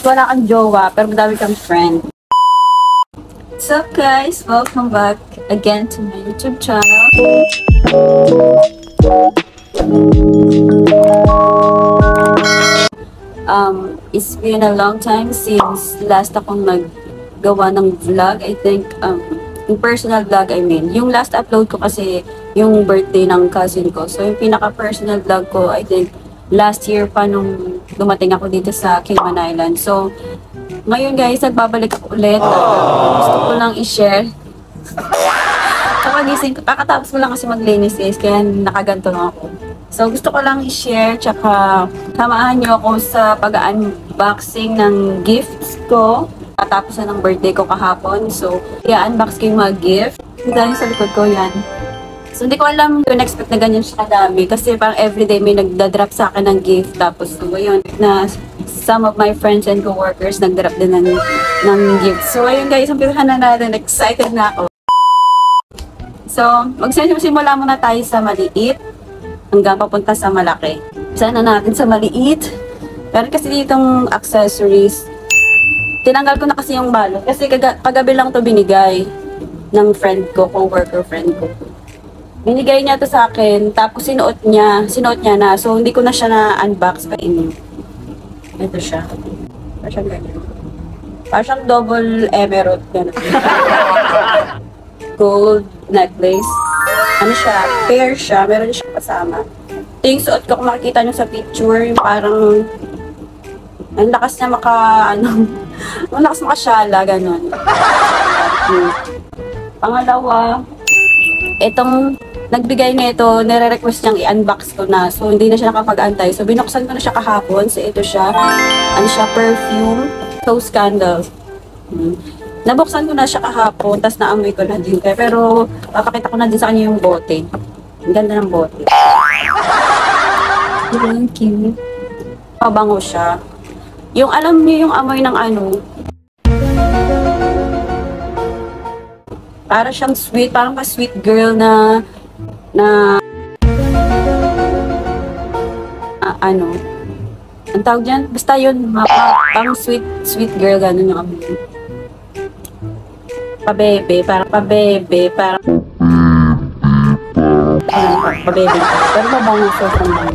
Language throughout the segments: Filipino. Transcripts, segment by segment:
Wala kang jowa, pero madami kang friend. What's up guys? Welcome back again to my YouTube channel. It's been a long time since last akong naggawa ng vlog. I think, yung personal vlog, I mean. Yung last upload ko kasi yung birthday ng cousin ko. So, yung pinaka-personal vlog ko, I think, last year pa nung dumating ako dito sa Cayman Island. So, ngayon guys, nagbabalik ako ulit. Gusto ko lang i-share. Kakagising ko, kakatapos ko lang kasi maglinis guys, kaya nakaganto na ako. So, gusto ko lang i-share, tsaka samahan nyo ako sa pag-unboxing ng gifts ko. Katapos na ng birthday ko kahapon. So, i-unbox ko yung mga gift. Dahil sa likod ko yan. So, hindi ko alam yung expect na ganyan siya kadami. Kasi parang everyday may nagda-drop sa akin ng gift. Tapos, so, yun, na some of my friends and co-workers nag-drop din ng gift. So, ayun guys, umpisahan na natin. Excited na ako. So, magsisimula muna tayo sa maliit hanggang papunta sa malaki. Sana natin sa maliit. Meron kasi ditong accessories. Tinanggal ko na kasi yung balot. Kasi kagabi lang to binigay ng friend ko, co-worker friend ko. Binigay niya to sa akin, tapos sinuot niya na. So, hindi ko na siya na-unbox pa inyo. Ito siya. Parang ganyan. Parang double emerald. Gold necklace. Ano siya? Pair siya. Meron siya kasama. Ito yung suot ko kung makikita nyo sa picture. Yung parang ang lakas niya ang lakas makasyala. Ganon. Pangalawa, itong nagbigay na ito, nire-request niyang i-unbox ko na. So, hindi na siya nakapag-antay. So, binuksan ko na siya kahapon. So, ito siya. Ano siya? Perfume. Rose candle. Nabuksan ko na siya kahapon. Tapos, naamoy ko na din. Pero, papakita ko na din sa kanya yung bote. Ang ganda ng bote. Ang cute. Mabango siya. Yung, alam niyo yung amoy ng ano, para siyang sweet. Parang ka-sweet girl na ano, ang tawag dyan, basta yun, parang sweet girl, gano'n yung amoy. Pabebe, parang pabebe, pero mabango siya sa mga.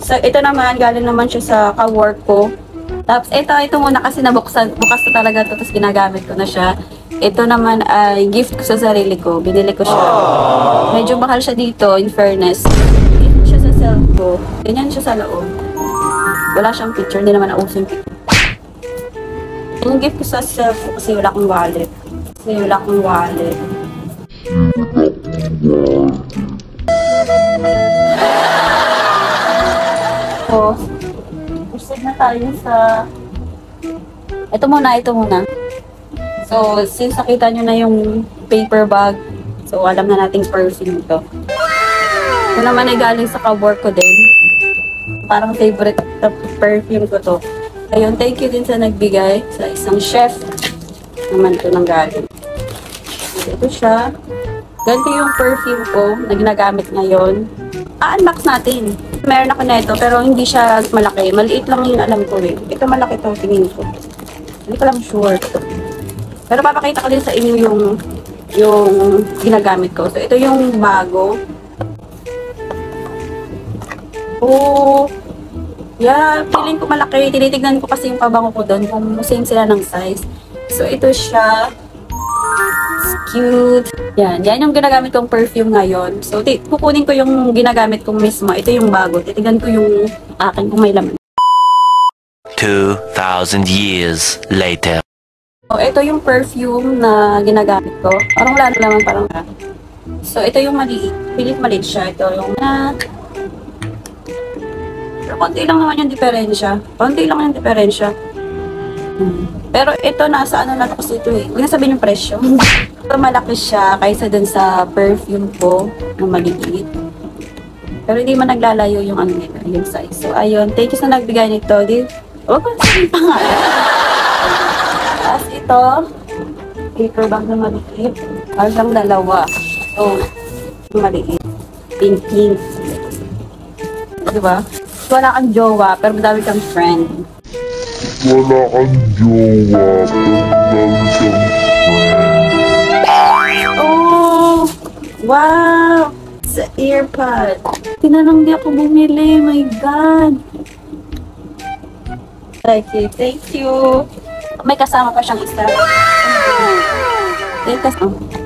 So, ito naman, galing naman siya sa ka-work ko. Tapos, ito muna kasi bukas na talaga ito, tapos ginagamit ko na siya. Ito naman ay gift ko sa sarili ko. Binili ko siya. Medyo mahal siya dito, in fairness. Ito siya sa self ko. Ganyan siya sa loob. Wala siyang picture. Hindi naman nauso yung picture. Yung gift ko sa self ko kasi wala akong wallet. So, proceed na tayo sa... Ito muna. So, since nakita nyo na yung paper bag, so alam na nating perfume ito. Ito naman ay galing sa ka-work ko din. Parang favorite perfume ko to. Ayun, thank you din sa nagbigay, sa isang chef. Naman ito nang galing. Ito siya. Ganito yung perfume ko na ginagamit ngayon. Unbox natin. Meron ako na ito, pero hindi siya malaki. Maliit lang yung alam ko eh. Ito malaki to, tingin ko. Hindi ko lang sure. Pero papakita ko din sa inyo yung ginagamit ko. So, ito yung bago. Oh, yeah, feeling ko malaki. Tinitignan ko kasi yung pabango ko doon kung same sila ng size. So, ito siya. It's cute. Yan yung ginagamit kong perfume ngayon. So, kukunin ko yung ginagamit kong mismo. Ito yung bago. Titignan ko yung akin kung may laman. 2,000 years later. So, ito yung perfume na ginagamit ko. Parang wala naman, parang. So, ito yung maliit. Pilit maliit siya. Ito yung pero konti lang naman yung diferensya. Pero ito, nasa ano na kasi ito eh. Huwag na sabihin yung presyo. Ito malaki siya kaysa dun sa perfume ko na maliit. Pero hindi man naglalayo yung ano nito, yung size. So, ayun. Thank you sa nagbigay nito. Huwag ko na sabihin pangalan. Tapos ito, paper bag na maliit. Parang dalawa. So, maliit. Pink. Diba? Wala kang jowa, pero madami kang friend. wala kang jowa, pero meron kang Oh! Wow! Sa earpod. Tinanong di ako bumili. My God! Thank you. May kasama pa siyang isa.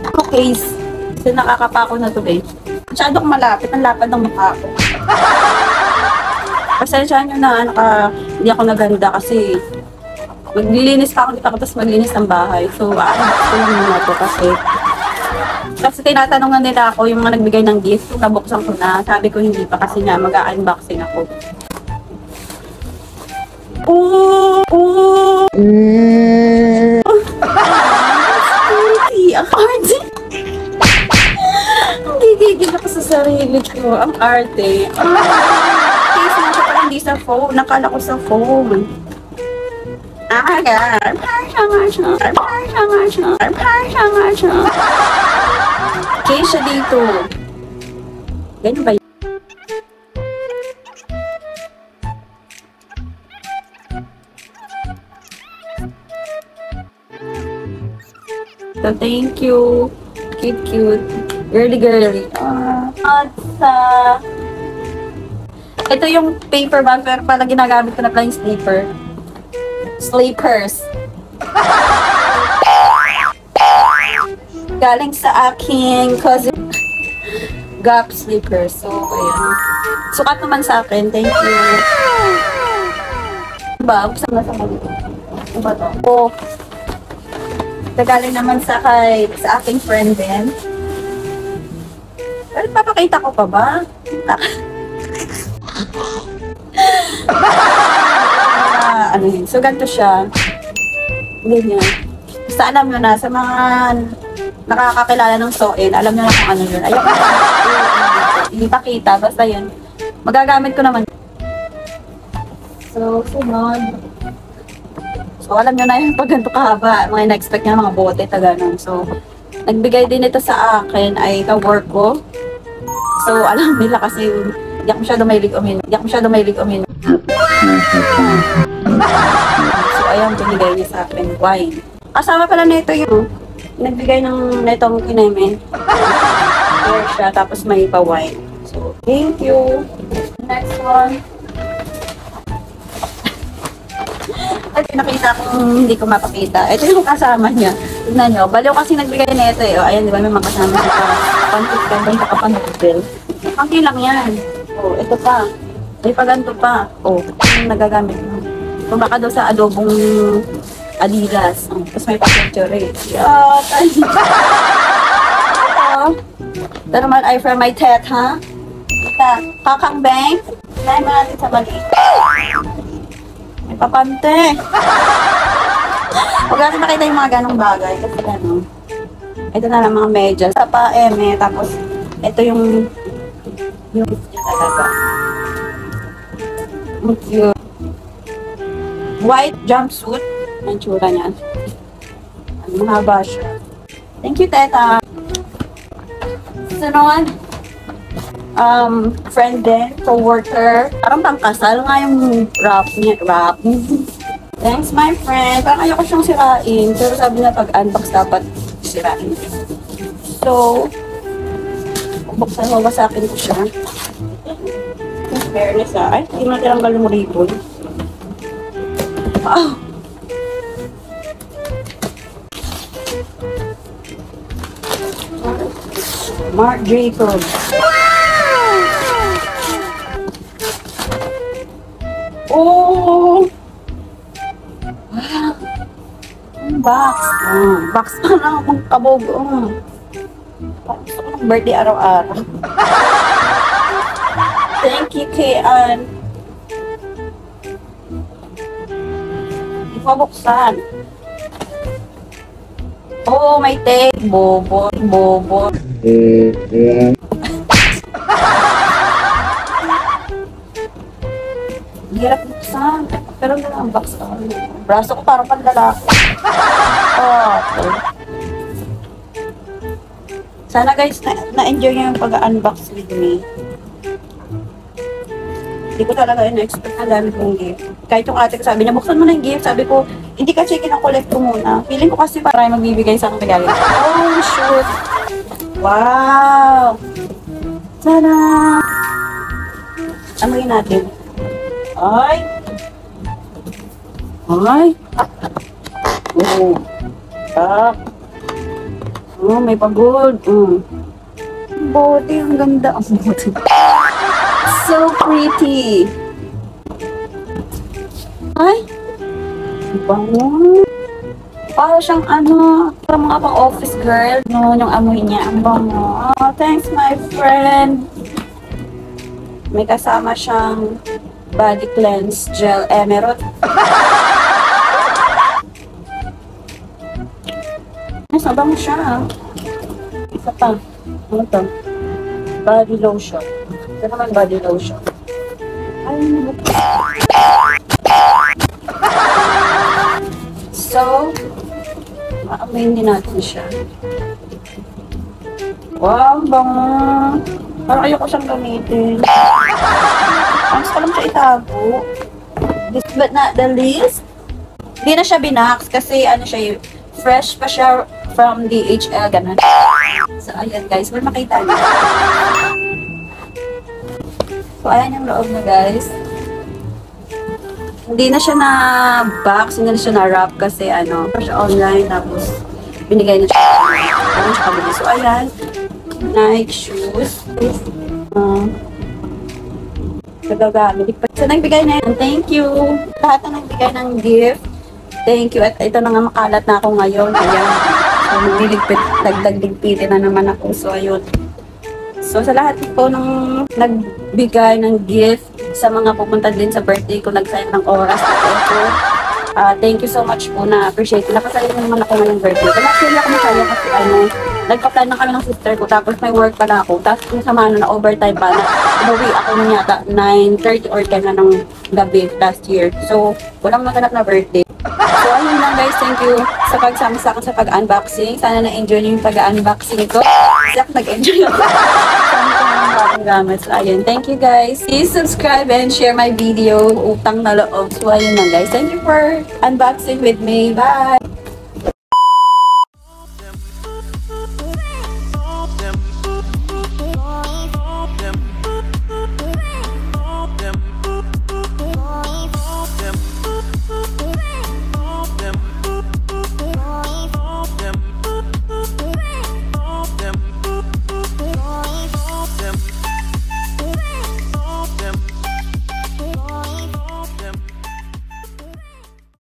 Ako case. So, nakakapako na to eh. Masyadong malapit. Ang lapad ng mukha ko. Pasensya nyo na, hindi ako naganda kasi maglilinis pa ako dito tapos maglinis ng bahay. So, unbox ko lang muna to kasi tinatanong nga nila ako yung mga nagbigay ng gift. Nabuksan ko na. Sabi ko hindi pa kasi nga mag-unboxing ako. Ang arte. Ang gigigil ako sa sarili ko. Ang arte. Case na siya pala hindi sa phone. Nakala ko sa phone. Ah, God. Case siya dito. Ganyan ba yun? So, thank you. Cute. Girly. At sa... Ito yung paper bag, pero pala ginagamit ko na pala yung sleepers. Galing sa aking cousin. Gap sleepers. So, ayan. Sukat naman sa akin. Thank you. Diba? Buksan na sa kanila. Ano ba ito? Oh. Galing naman sa aking friend din. Pero papakita ko pa ba? Ano yun? So, ganito siya. Ganyan. Basta alam nyo na, sa mga nakakakilala ng Soil, alam nyo na kung ano yun. Ayoko na. Hindi pakita. Basta yun. Magagamit ko naman. So, sunod. So, alam nyo na yung pag ganito kahaba. Mga na-expect nyo mga bote, ganun. So, nagbigay din ito sa akin ay ka-work ko. So, alam nila kasi hindi ako masyado mahilig uminom. So, ayan, binigay niya sa akin. Wine. Kasama pala nito yung nagbigay ng netong kinamin. Here siya, tapos may pa-wine. So, thank you. Next one. At nakita kong hindi ko mapakita. Ito yung kasama niya. Tignan nyo. Baliw kasi nagbigay na ito eh. O, ayan, di ba may mga kasama siya. Kapantutil. Pangki lang yan. O, ito pa. May paganto pa. O, yung nagagamit mo. Kung baka daw sa adobong Adidas. O, tapos may pa-picture eh. Ito naman ay from my tet, ha? Ito. Kakang bang. Kinahin mo natin sa maliit. May papante. Huwag natin makita yung mga ganong bagay. Kasi ano, ito na lang mga medyas. Sa pa tapos ito yung gift niya talaga. Cute. White jumpsuit. Ang tsura niya. Ang mahaba siya. Thank you, Teta. Sunod. Friend din, co-worker. Parang pangkasal nga yung rap niya. Thanks, my friend. Parang ayoko siyang sirain. Pero sabi niya pag-unbox dapat sirain. So, buksan mo ba sa akin ko siya? In fairness ay, hindi mo tinanggal yung ribbon. Wow! Marc Jacobs. Oh! Wow! Ang box. Box pa lang akong kabog. Gusto ko ng birthday araw-araw. Thank you, Kian. Hindi ko mabuksan. Oh, may tape. Bobo. Hirap buksan. Pero na-unbox ko. Braso ko parang panlalaki. Okay. Sana guys, na-enjoy nyo yung pag-unbox with me. Hindi ko talaga in-expect na dami kong gift. Kahit yung ate ko sabi niya, buksan mo na yung gift. Sabi ko, hindi kasi kinakolect ko muna. Feeling ko kasi para magbibigay sa akin regalo. Oh, shoot! Wow! Tada! Amoyin natin. Ay! Ay! Oh! Ah! Oh, may pagod. Bote, ang ganda. Ang bote. So pretty. Ay! Bango. Para siyang para mga pang-office girl. No, yung amoy niya. Ang bango. Oh, thanks my friend. May kasama siyang body cleanse gel emerald. Mas mabango siya. Isa pa. Ano to? Body lotion. Ito naman body lotion. Ay, ano ba? So, maamoyin din natin siya. Wow, bango. Parang ayoko siyang gamitin. Ang gusto ko lang siya itago. This but not the least, hindi na siya binax kasi siya, fresh pa siya from DHL, ganun. So, ayan guys, will makita niyo. So, ayan yung loob na guys. Hindi na siya na box, hindi na siya na wrap kasi siya online, tapos binigay na siya. Ano siya kabili. So, ayan. Nike shoes. Nagagamit. So, nagbigay na yun. Thank you. Lahat na nagbigay ng gift. Thank you. At ito na nga makalat na ako ngayon. Ayan. So, nagliligpit, dagdag-ligpitin na naman ako. So, ayun. So, sa lahat po nung nagbigay ng gift, sa mga pupunta din sa birthday ko, nag-sign ng oras na ito. Thank you so much po na appreciate ko. Nakasali naman ako ngayong birthday. Kaya actually ako masaya kasi nagpa-plan na kami ng sister ko, tapos may work pala ako. Tapos kung sama na overtime pa na, umuwi ako na yata 9:30 or 10 na ng gabi last year. So, walang maganap na birthday. So, ayun lang guys. Thank you sa pagsama sa akin sa pag-unboxing. Sana na-enjoy niyo yung pag-unboxing ko. Kasi ako nag-enjoy ako. Sana ko ng bagong gamit. So, ayun. Thank you guys. Please subscribe and share my video. Utang na loob. So, ayun lang guys. Thank you for unboxing with me. Bye!